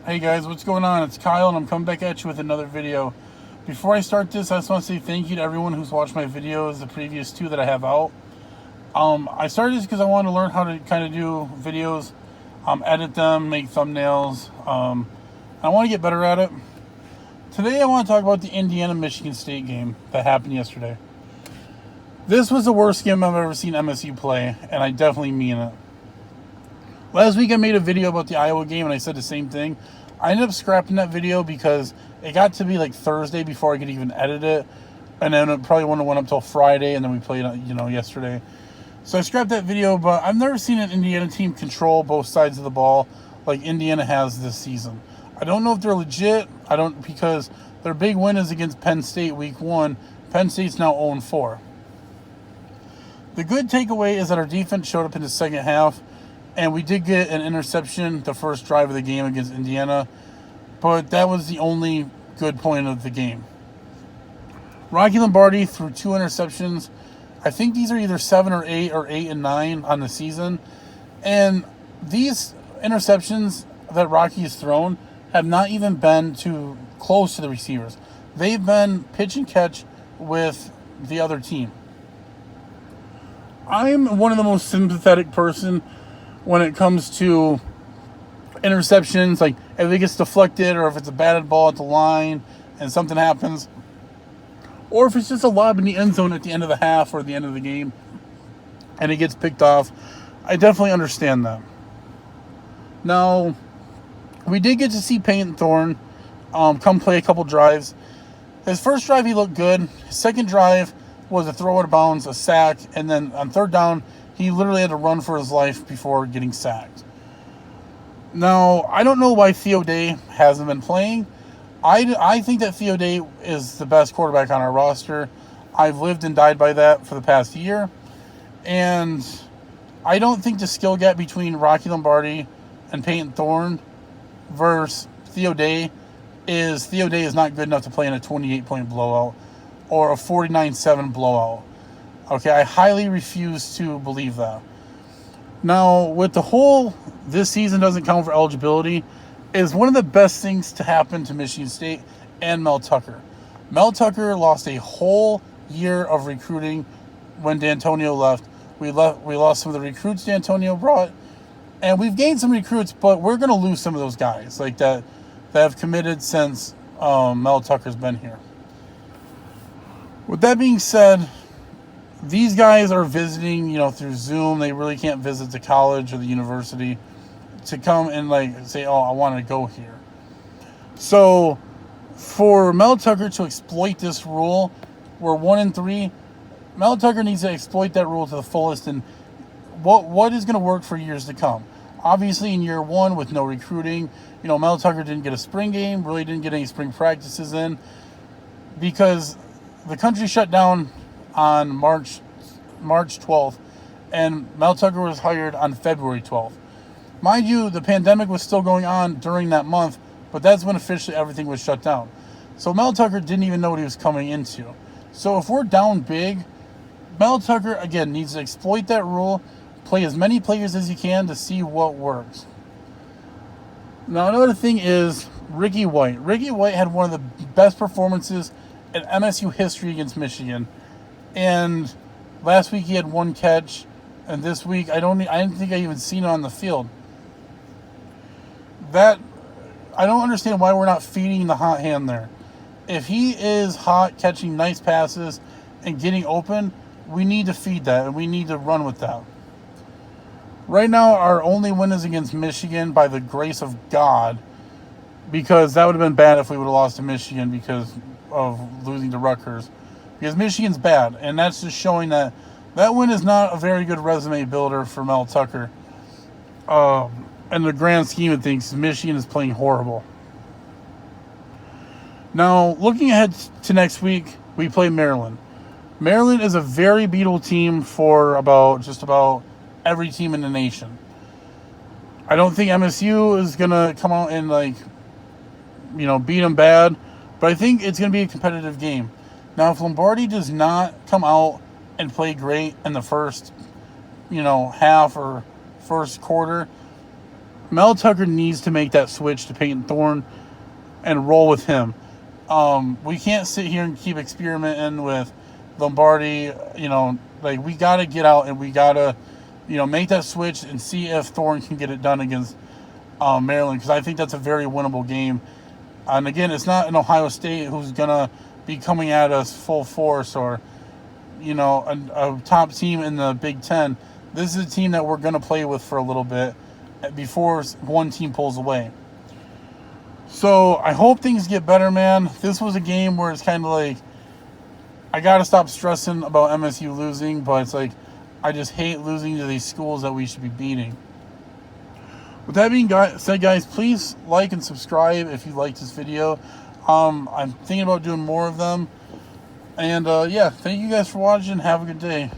Hey guys, what's going on? It's Kyle and I'm coming back at you with another video. Before I start this, I just want to say thank you to everyone who's watched my videos, the previous two that I have out. I started this because I wanted to learn how to kind of do videos, edit them, make thumbnails. I want to get better at it. Today I want to talk about the Indiana-Michigan State game that happened yesterday. This was the worst game I've ever seen MSU play, and I definitely mean it. Last week I made a video about the Iowa game and I said the same thing. I ended up scrapping that video because it got to be like Thursday before I could even edit it. And then it probably wouldn't have went up till Friday, and then we played, yesterday. So I scrapped that video, but I've never seen an Indiana team control both sides of the ball like Indiana has this season. I don't know if they're legit. Because their big win is against Penn State week 1. Penn State's now 0-4. The good takeaway is that our defense showed up in the second half. And we did get an interception the first drive of the game against Indiana, but that was the only good point of the game. Rocky Lombardi threw 2 interceptions. I think these are either 7 or 8 or 8 and 9 on the season. And these interceptions that Rocky has thrown have not even been too close to the receivers. They've been pitch and catch with the other team. I'm one of the most sympathetic person when it comes to interceptions, like if it gets deflected or if it's a batted ball at the line and something happens, or if it's just a lob in the end zone at the end of the half or the end of the game and it gets picked off. I definitely understand that. Now, we did get to see Payton Thorne come play a couple drives. His first drive, he looked good. His second drive was a throw out of bounds, a sack, and then on third down, he literally had to run for his life before getting sacked. Now, I don't know why Theo Day hasn't been playing. I think that Theo Day is the best quarterback on our roster. I've lived and died by that for the past year. And I don't think the skill gap between Rocky Lombardi and Payton Thorne versus Theo Day is not good enough to play in a 28-point blowout or a 49-7 blowout. Okay, I highly refuse to believe that. Now, with the whole this season doesn't count for eligibility is one of the best things to happen to Michigan State and Mel Tucker. Mel Tucker lost a whole year of recruiting when D'Antonio left. We lost some of the recruits D'Antonio brought, and we've gained some recruits, but we're going to lose some of those guys like that have committed since Mel Tucker's been here. With that being said, these guys are visiting, through Zoom. They really can't visit the college or the university to come and say, oh, I want to go here. So for Mel Tucker to exploit this rule, we're 1-3. Mel Tucker needs to exploit that rule to the fullest. And what is going to work for years to come? Obviously, in year 1 with no recruiting, Mel Tucker didn't get a spring game, really didn't get any spring practices in because the country shut down on March 12th, and Mel Tucker was hired on February 12th. Mind you, the pandemic was still going on during that month, but that's when officially everything was shut down. So Mel Tucker didn't even know what he was coming into. So if we're down big, Mel Tucker, again, needs to exploit that rule, play as many players as he can to see what works. Now, another thing is Ricky White. Ricky White had one of the best performances in MSU history against Michigan. And last week he had 1 catch, and this week I didn't think I even seen it on the field. That I don't understand why we're not feeding the hot hand there. If he is hot, catching nice passes and getting open, we need to feed that and we need to run with that. Right now, our only win is against Michigan by the grace of God, because that would have been bad if we would have lost to Michigan because of losing to Rutgers. Because Michigan's bad, and that's just showing that win is not a very good resume builder for Mel Tucker. In the grand scheme of things, Michigan is playing horrible. Now, looking ahead to next week, we play Maryland. Maryland is a very beatable team for just about every team in the nation. I don't think MSU is going to come out and beat them bad, but I think it's going to be a competitive game. Now, if Lombardi does not come out and play great in the first, half or first quarter, Mel Tucker needs to make that switch to Peyton Thorne and roll with him. We can't sit here and keep experimenting with Lombardi. Like, we got to get out and we got to, make that switch and see if Thorne can get it done against Maryland, because I think that's a very winnable game. And again, it's not an Ohio State who's going to be coming at us full force, or, a top team in the Big Ten. This is a team that we're going to play with for a little bit before one team pulls away. So I hope things get better, man. This was a game where it's kind of like, I got to stop stressing about MSU losing, but it's like, I just hate losing to these schools that we should be beating. With that being said, guys, please like and subscribe if you liked this video. I'm thinking about doing more of them. And yeah, thank you guys for watching. Have a good day.